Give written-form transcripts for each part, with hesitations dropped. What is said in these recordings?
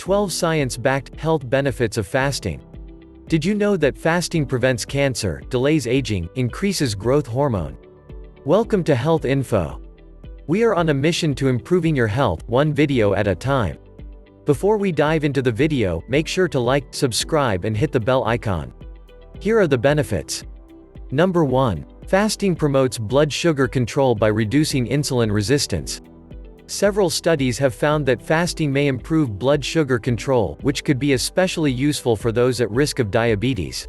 12 Science-backed health benefits of fasting. Did you know that fasting prevents cancer, delays aging, increases growth hormone? Welcome to Health Info. We are on a mission to improving your health, one video at a time. Before we dive into the video, make sure to like, subscribe and hit the bell icon. Here are the benefits. Number 1. Fasting promotes blood sugar control by reducing insulin resistance. Several studies have found that fasting may improve blood sugar control, which could be especially useful for those at risk of diabetes.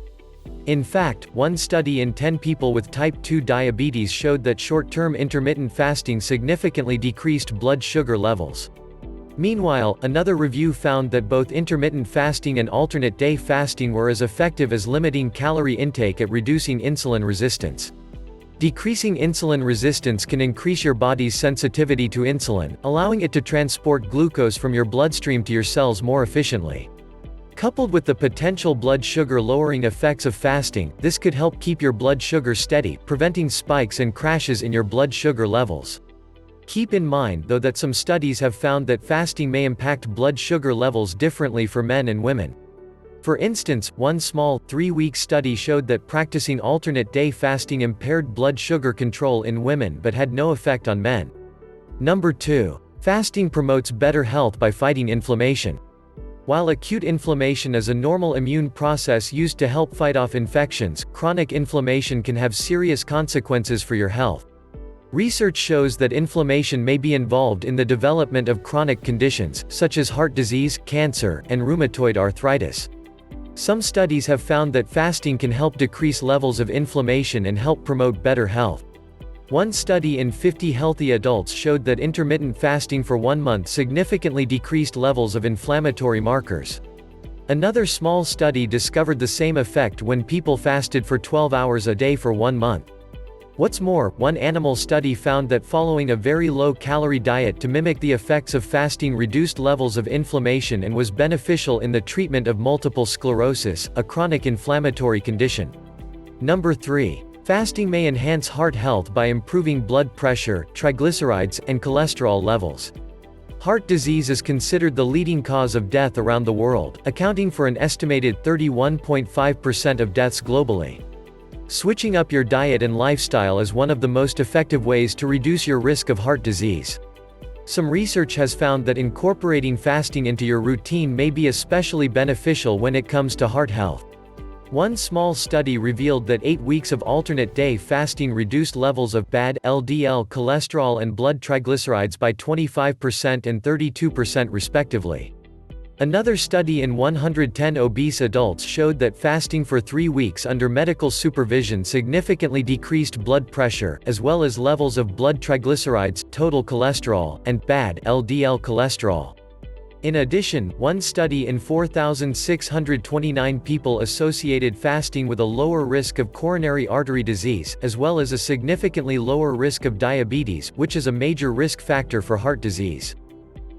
In fact, one study in 10 people with type 2 diabetes showed that short-term intermittent fasting significantly decreased blood sugar levels. Meanwhile, another review found that both intermittent fasting and alternate day fasting were as effective as limiting calorie intake at reducing insulin resistance. Decreasing insulin resistance can increase your body's sensitivity to insulin, allowing it to transport glucose from your bloodstream to your cells more efficiently. Coupled with the potential blood sugar lowering effects of fasting, this could help keep your blood sugar steady, preventing spikes and crashes in your blood sugar levels. Keep in mind, though, that some studies have found that fasting may impact blood sugar levels differently for men and women. For instance, one small, 3-week study showed that practicing alternate day fasting impaired blood sugar control in women but had no effect on men. Number 2. Fasting promotes better health by fighting inflammation. While acute inflammation is a normal immune process used to help fight off infections, chronic inflammation can have serious consequences for your health. Research shows that inflammation may be involved in the development of chronic conditions, such as heart disease, cancer, and rheumatoid arthritis. Some studies have found that fasting can help decrease levels of inflammation and help promote better health. One study in 50 healthy adults showed that intermittent fasting for 1 month significantly decreased levels of inflammatory markers. Another small study discovered the same effect when people fasted for 12 hours a day for 1 month. What's more, one animal study found that following a very low-calorie diet to mimic the effects of fasting reduced levels of inflammation and was beneficial in the treatment of multiple sclerosis, a chronic inflammatory condition. Number 3. Fasting may enhance heart health by improving blood pressure, triglycerides, and cholesterol levels. Heart disease is considered the leading cause of death around the world, accounting for an estimated 31.5% of deaths globally. Switching up your diet and lifestyle is one of the most effective ways to reduce your risk of heart disease. Some research has found that incorporating fasting into your routine may be especially beneficial when it comes to heart health. One small study revealed that 8 weeks of alternate day fasting reduced levels of bad LDL cholesterol and blood triglycerides by 25% and 32% respectively. Another study in 110 obese adults showed that fasting for 3 weeks under medical supervision significantly decreased blood pressure, as well as levels of blood triglycerides, total cholesterol, and bad LDL cholesterol. In addition, one study in 4,629 people associated fasting with a lower risk of coronary artery disease, as well as a significantly lower risk of diabetes, which is a major risk factor for heart disease.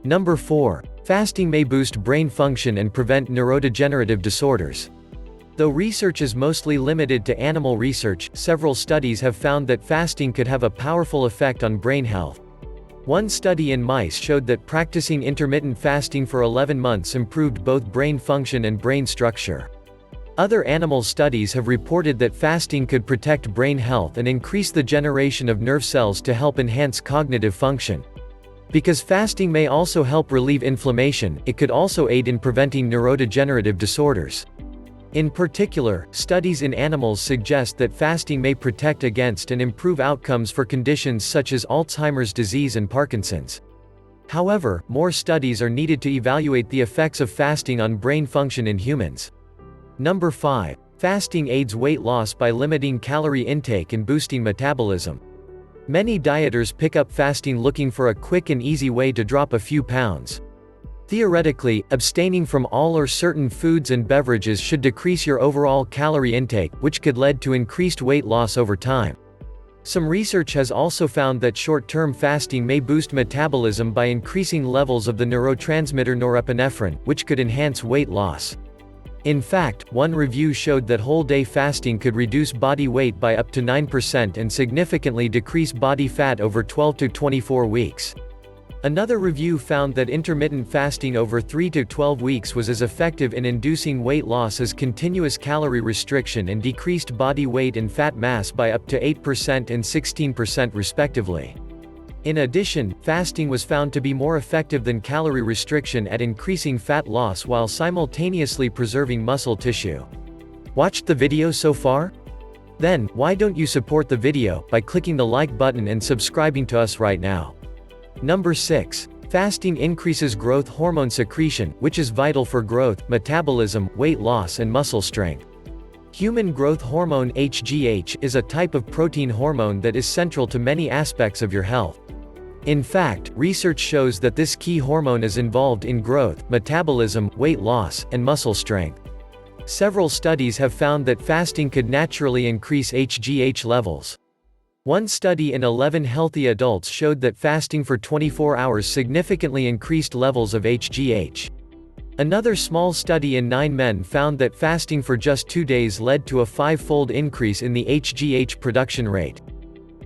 Number 4. Fasting may boost brain function and prevent neurodegenerative disorders. Though research is mostly limited to animal research, several studies have found that fasting could have a powerful effect on brain health. One study in mice showed that practicing intermittent fasting for 11 months improved both brain function and brain structure. Other animal studies have reported that fasting could protect brain health and increase the generation of nerve cells to help enhance cognitive function. Because fasting may also help relieve inflammation, it could also aid in preventing neurodegenerative disorders. In particular, studies in animals suggest that fasting may protect against and improve outcomes for conditions such as Alzheimer's disease and Parkinson's. However, more studies are needed to evaluate the effects of fasting on brain function in humans. Number 5. Fasting aids weight loss by limiting calorie intake and boosting metabolism. Many dieters pick up fasting looking for a quick and easy way to drop a few pounds. Theoretically, abstaining from all or certain foods and beverages should decrease your overall calorie intake, which could lead to increased weight loss over time. Some research has also found that short-term fasting may boost metabolism by increasing levels of the neurotransmitter norepinephrine, which could enhance weight loss. In fact, one review showed that whole-day fasting could reduce body weight by up to 9% and significantly decrease body fat over 12 to 24 weeks. Another review found that intermittent fasting over 3 to 12 weeks was as effective in inducing weight loss as continuous calorie restriction and decreased body weight and fat mass by up to 8% and 16% respectively. In addition, fasting was found to be more effective than calorie restriction at increasing fat loss while simultaneously preserving muscle tissue. Watched the video so far? Then, why don't you support the video by clicking the like button and subscribing to us right now? Number 6. Fasting increases growth hormone secretion, which is vital for growth, metabolism, weight loss and muscle strength. Human growth hormone HGH is a type of protein hormone that is central to many aspects of your health. In fact, research shows that this key hormone is involved in growth, metabolism, weight loss, and muscle strength. Several studies have found that fasting could naturally increase HGH levels. One study in 11 healthy adults showed that fasting for 24 hours significantly increased levels of HGH. Another small study in 9 men found that fasting for just 2 days led to a 5-fold increase in the HGH production rate.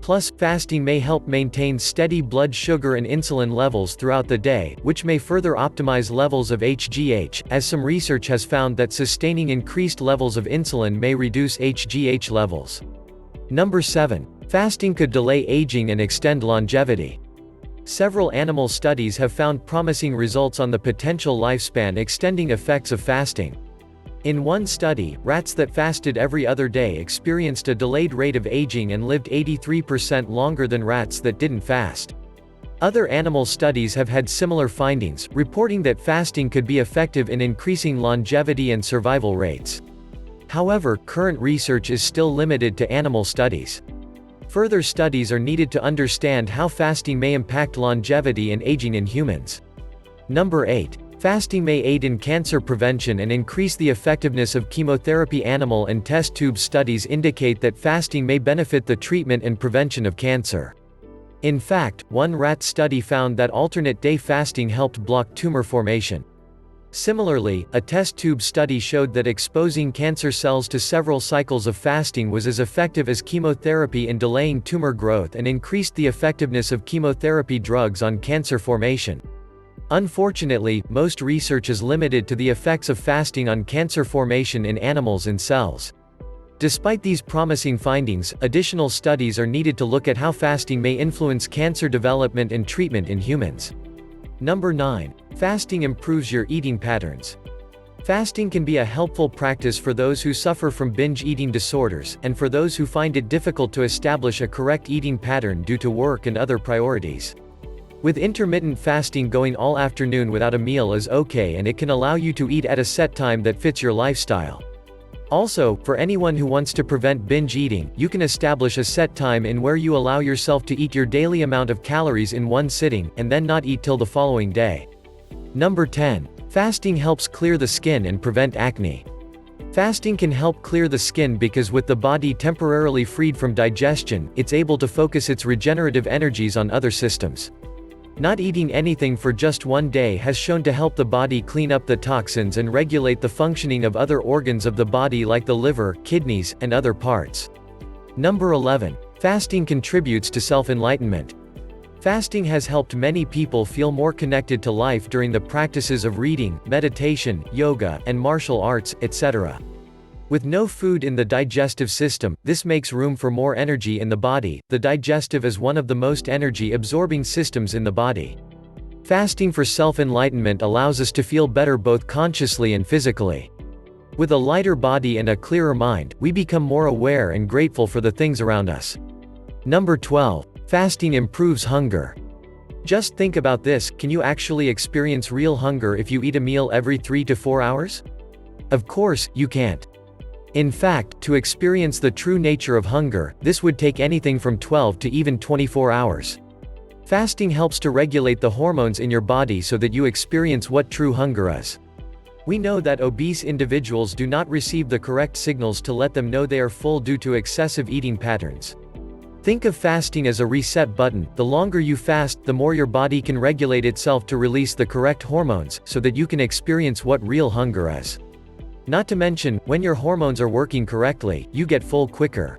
Plus, fasting may help maintain steady blood sugar and insulin levels throughout the day, which may further optimize levels of HGH, as some research has found that sustaining increased levels of insulin may reduce HGH levels. Number 7. Fasting could delay aging and extend longevity. Several animal studies have found promising results on the potential lifespan extending effects of fasting. In one study, rats that fasted every other day experienced a delayed rate of aging and lived 83% longer than rats that didn't fast. Other animal studies have had similar findings, reporting that fasting could be effective in increasing longevity and survival rates. However, current research is still limited to animal studies. Further studies are needed to understand how fasting may impact longevity and aging in humans. Number 8. Fasting may aid in cancer prevention and increase the effectiveness of chemotherapy. Animal and test tube studies indicate that fasting may benefit the treatment and prevention of cancer. In fact, one rat study found that alternate day fasting helped block tumor formation. Similarly, a test tube study showed that exposing cancer cells to several cycles of fasting was as effective as chemotherapy in delaying tumor growth and increased the effectiveness of chemotherapy drugs on cancer formation. Unfortunately, most research is limited to the effects of fasting on cancer formation in animals and cells. Despite these promising findings, additional studies are needed to look at how fasting may influence cancer development and treatment in humans. Number 9. Fasting improves your eating patterns. Fasting can be a helpful practice for those who suffer from binge eating disorders, and for those who find it difficult to establish a correct eating pattern due to work and other priorities. With intermittent fasting, going all afternoon without a meal is okay, and it can allow you to eat at a set time that fits your lifestyle. Also, for anyone who wants to prevent binge eating, you can establish a set time in where you allow yourself to eat your daily amount of calories in one sitting, and then not eat till the following day. Number 10. Fasting helps clear the skin and prevent acne. Fasting can help clear the skin because with the body temporarily freed from digestion, it's able to focus its regenerative energies on other systems. Not eating anything for just one day has shown to help the body clean up the toxins and regulate the functioning of other organs of the body like the liver, kidneys, and other parts. Number 11. Fasting contributes to self-enlightenment. Fasting has helped many people feel more connected to life during the practices of reading, meditation, yoga, and martial arts, etc. With no food in the digestive system, this makes room for more energy in the body. The digestive is one of the most energy-absorbing systems in the body. Fasting for self-enlightenment allows us to feel better both consciously and physically. With a lighter body and a clearer mind, we become more aware and grateful for the things around us. Number 12. Fasting improves hunger. Just think about this: can you actually experience real hunger if you eat a meal every 3 to 4 hours? Of course, you can't. In fact, to experience the true nature of hunger, this would take anything from 12 to even 24 hours. Fasting helps to regulate the hormones in your body so that you experience what true hunger is. We know that obese individuals do not receive the correct signals to let them know they are full due to excessive eating patterns. Think of fasting as a reset button. The longer you fast, the more your body can regulate itself to release the correct hormones, so that you can experience what real hunger is. Not to mention, when your hormones are working correctly, you get full quicker.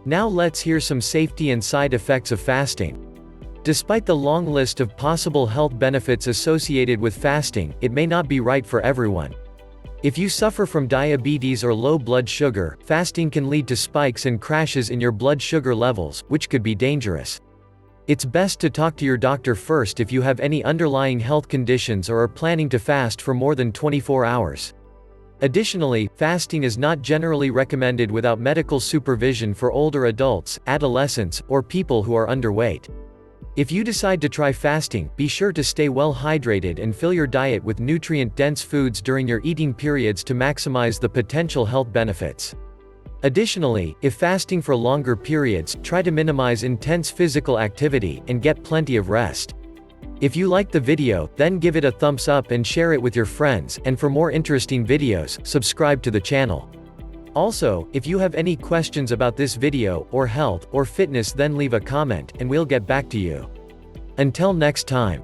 Now let's hear some safety and side effects of fasting. Despite the long list of possible health benefits associated with fasting, it may not be right for everyone. If you suffer from diabetes or low blood sugar, fasting can lead to spikes and crashes in your blood sugar levels, which could be dangerous. It's best to talk to your doctor first if you have any underlying health conditions or are planning to fast for more than 24 hours. Additionally, fasting is not generally recommended without medical supervision for older adults, adolescents, or people who are underweight. If you decide to try fasting, be sure to stay well hydrated and fill your diet with nutrient-dense foods during your eating periods to maximize the potential health benefits. Additionally, if fasting for longer periods, try to minimize intense physical activity and get plenty of rest. If you liked the video, then give it a thumbs up and share it with your friends, and for more interesting videos, subscribe to the channel. Also, if you have any questions about this video, or health, or fitness, then leave a comment, and we'll get back to you. Until next time.